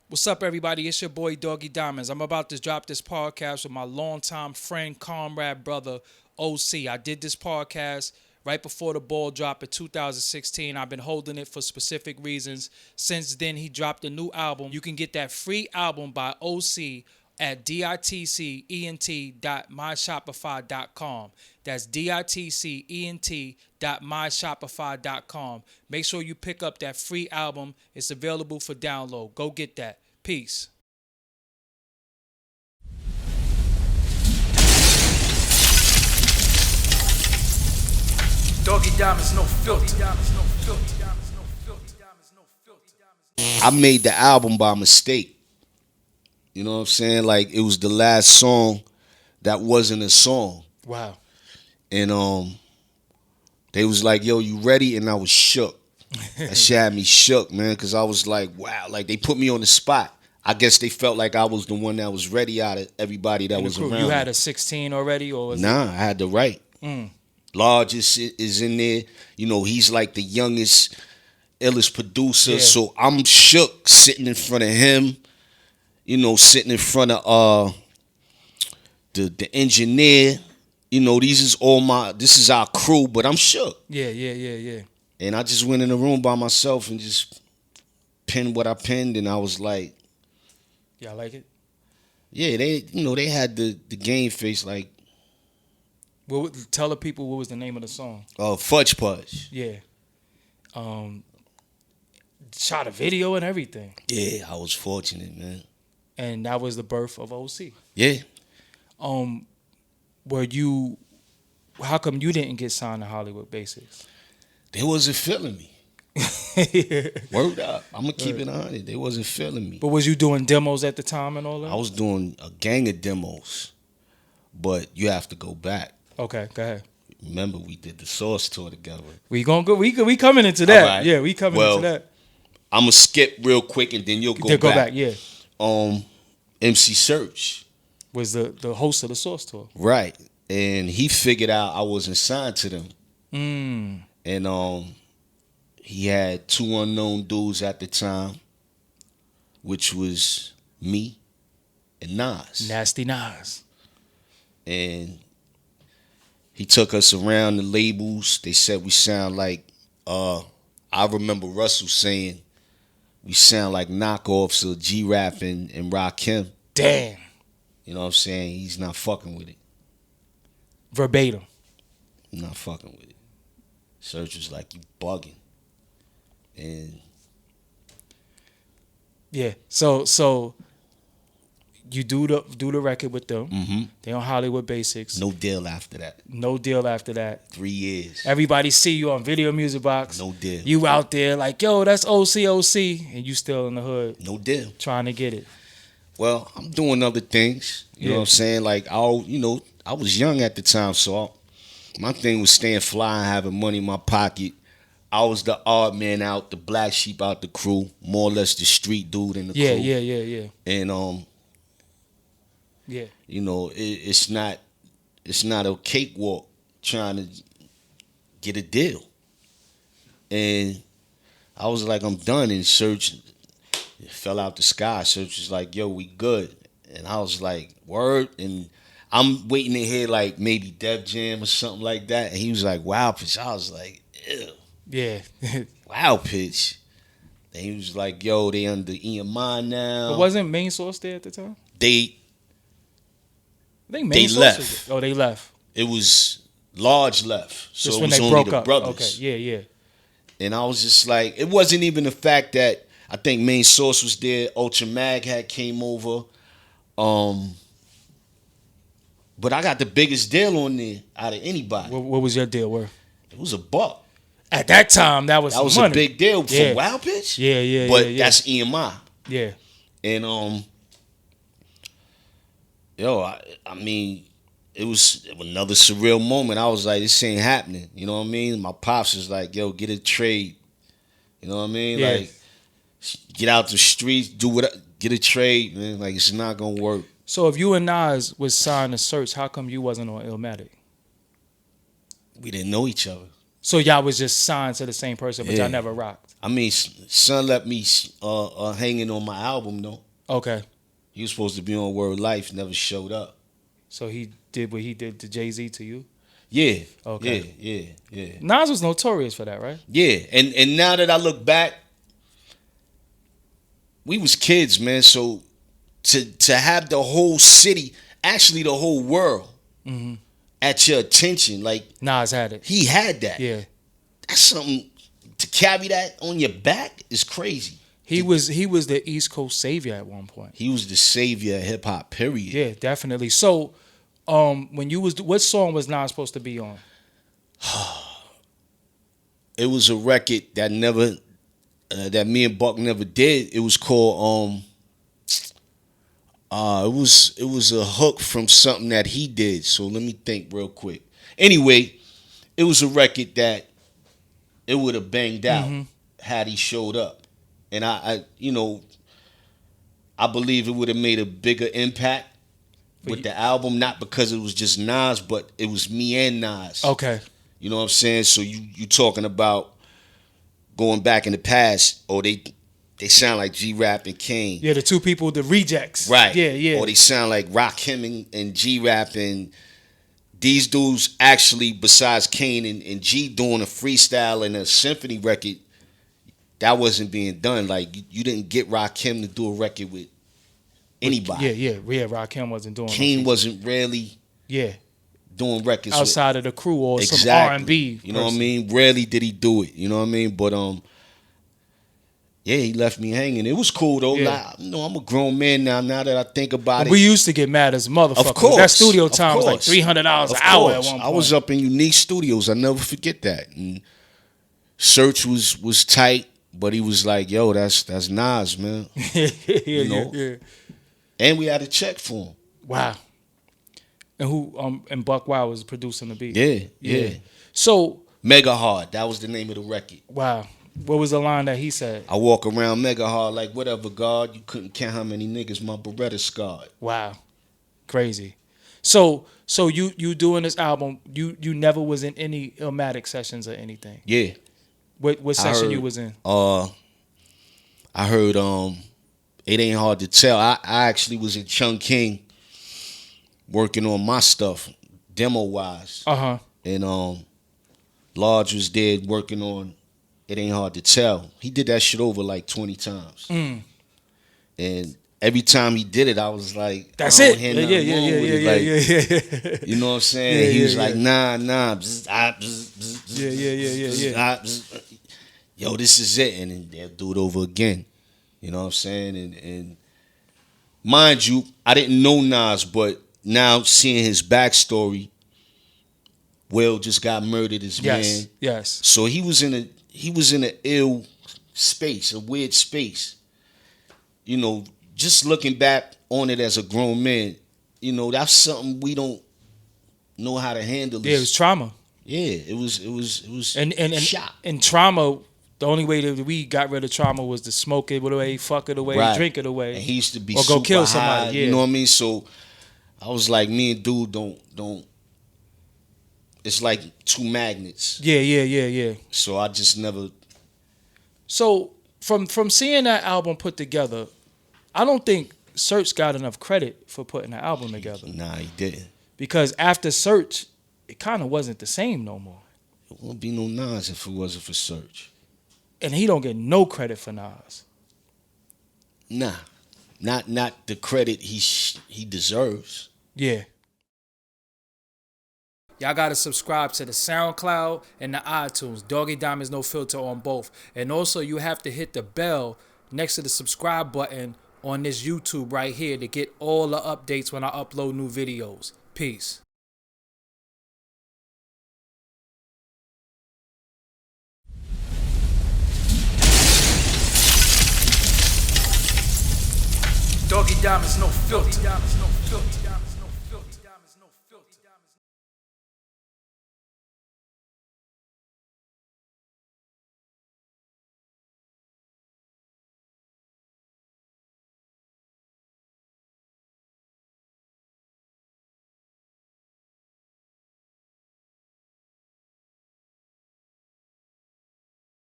What's up, everybody? It's your boy Doggie Diamonds. I'm about to drop this podcast with my longtime friend, comrade, brother, OC. I did this podcast right before the ball dropped in 2016. I've been holding it for specific reasons. Since then, he dropped a new album. You can get that free album by OC at ditcent.myshopify.com. That's ditcent.myshopify.com. Make sure you pick up that free album. It's available for download. Go get that. Peace. Doggy Diamonds, no filter. I made the album by mistake. You know what I'm saying? Like it was the last song that wasn't a song. Wow. And they was like, "Yo, you ready?" And I was shook. That shit had me shook, man, because I was like, wow, like they put me on the spot. I guess they felt like I was the one that was ready out of everybody that was around. You had me. a 16 already, or was Nah, I had to write. Largest is in there. You know, he's like the youngest, illest producer. Yeah. So I'm shook sitting in front of him. You know, sitting in front of the engineer. You know, this is our crew, but I'm shook. Yeah. And I just went in the room by myself and just penned what I penned, and I was like, Y'all like it? yeah, they had the game face like Tell the people what was the name of the song. Fudge Pudge. Yeah. Shot a video and everything. Yeah, I was fortunate, man. And that was the birth of OC. Yeah. How come you didn't get signed to Hollywood Basics? They wasn't feeling me. Word up. I'm going to keep it 100. They wasn't feeling me. But was you doing demos at the time and all that? I was doing a gang of demos, but you have to go back. Okay, go ahead. Remember, we did the Source tour together. We gonna go. We coming into that. All right. Yeah, we coming into that. I'm going to skip real quick, and then you'll go back. Go back, yeah. MC Search. Was the host of the Source tour. Right. And he figured out I wasn't signed to them. And he had two unknown dudes at the time, which was me and Nas. Nasty Nas. And he took us around the labels. They said we sound like I remember Russell saying we sound like knockoffs of G-Rap and Rakim. Damn. You know what I'm saying? He's not fucking with it. Verbatim. I'm not fucking with it. Search was like, you bugging. And yeah, so you do the record with them. They on Hollywood Basics. No deal after that. No deal after that. 3 years. Everybody see you on Video Music Box. No deal. You out there like, yo, that's OC, and you still in the hood. No deal. Trying to get it. Well, I'm doing other things. You know what I'm saying? Like, I was young at the time, so my thing was staying fly and having money in my pocket. I was the odd man out, the black sheep out the crew, more or less the street dude in the crew. Yeah. And you know, it's not a cakewalk trying to get a deal. And I was like, I'm done. And Search it fell out the sky. Search was like, yo, we good. And I was like, word. And I'm waiting to hear like maybe Def Jam or something like that. And he was like, wow, pitch. I was like, ew. Yeah. Wow, pitch. And he was like, yo, they under EMI now. But wasn't Main Source there at the time? They Main Source left. They left. It was Large left. So Just it when was they only broke the up. brothers. Okay, yeah. And I was just like, it wasn't even the fact that I think Main Source was there. Ultra Mag had came over. But I got the biggest deal on there out of anybody. What was your deal worth? It was $1. At that time, that was money. A big deal for Wild Pitch. Yeah. But that's EMI. Yeah. And I mean, it was another surreal moment. I was like, this ain't happening. You know what I mean? My pops was like, yo, get a trade. You know what I mean? Yeah. Like, get out the streets, get a trade, man. Like, it's not gonna work. So if you and Nas was signed to Search, how come you wasn't on Illmatic? We didn't know each other. So y'all was just signed to the same person, but y'all never rocked. I mean, son left me hanging on my album though. Okay. He was supposed to be on Word Life, never showed up. So he did what he did to Jay-Z to you? Yeah. Okay. Yeah. Nas was notorious for that, right? Yeah. And now that I look back, we was kids, man. So to have the whole city, actually the whole world, at your attention, like Nas had it. he had that. Yeah. That's something to carry that on your back is crazy. He was the East Coast savior at one point. He was the savior of hip hop, period. Yeah, definitely. So, when you was, what song was Nas supposed to be on? It was a record that never, that me and Buck never did. It was called it was a hook from something that he did. So let me think real quick. Anyway, it was a record that it would have banged out had he showed up. And I believe it would have made a bigger impact with the album, not because it was just Nas, but it was me and Nas. Okay. You know what I'm saying? So you talking about going back in the past, or they sound like G-Rap and Kane. Yeah, the two people, the rejects. Right. Yeah. Or they sound like Rakim and G-Rap, and these dudes actually, besides Kane and G doing a freestyle and a symphony record, that wasn't being done. Like, you didn't get Rakim to do a record with anybody. Yeah. Rakim wasn't doing Kane wasn't really doing records outside of the crew or exactly. some R&B. You know what I mean? Rarely did he do it. You know what I mean? But yeah, he left me hanging. It was cool though. Yeah. Like, I'm a grown man now. Now that I think about it, We used to get mad as a motherfucker. Of course, that studio of time was like course. $300 an Of hour at course. one point. I was up in Unique Studios. I never forget that. And Search was tight, but he was like, "Yo, that's Nas, man." Yeah. And we had a check for him. Wow. And who and Buck Wild was producing the beat. Yeah. So Mega Hard. That was the name of the record. wow. What was the line that he said? I walk around Mega Hard like whatever, God. You couldn't count how many niggas my Beretta scarred. Wow. Crazy. So you doing this album, you never was in any Illmatic sessions or anything. Yeah. What session you was in? I heard It Ain't Hard to Tell. I actually was in Chung King working on my stuff, demo wise. And Large was there working on It Ain't Hard to Tell. He did that shit over like 20 times. And every time he did it, I was like, that's I it. don't hear nothing wrong with it. Like, you know what I'm saying? He was like, nah. Yeah. Yo, this is it. And then they'll do it over again. You know what I'm saying? And mind you, I didn't know Nas, but now seeing his backstory, Will just got murdered as man. Yes. So he was in an ill space, a weird space. You know, just looking back on it as a grown man, you know, that's something we don't know how to handle. Yeah, it was trauma. Yeah, it was and shock. And trauma, the only way that we got rid of trauma was to smoke it away, fuck it away, drink it away. And he used to be or super go kill high, somebody. Yeah. You know what I mean? So I was like, me and dude don't. It's like two magnets. Yeah. So I just never. So from seeing that album put together, I don't think Search got enough credit for putting the album together. Nah, he didn't. Because after Search, it kind of wasn't the same no more. It wouldn't be no Nas if it wasn't for Search. And he don't get no credit for Nas. Nah, not the credit he deserves. Yeah. Y'all gotta subscribe to the SoundCloud and the iTunes. Doggie Diamonds No Filter on both. And also you have to hit the bell next to the subscribe button on this YouTube right here to get all the updates when I upload new videos. Peace. Doggie Diamonds No Filter.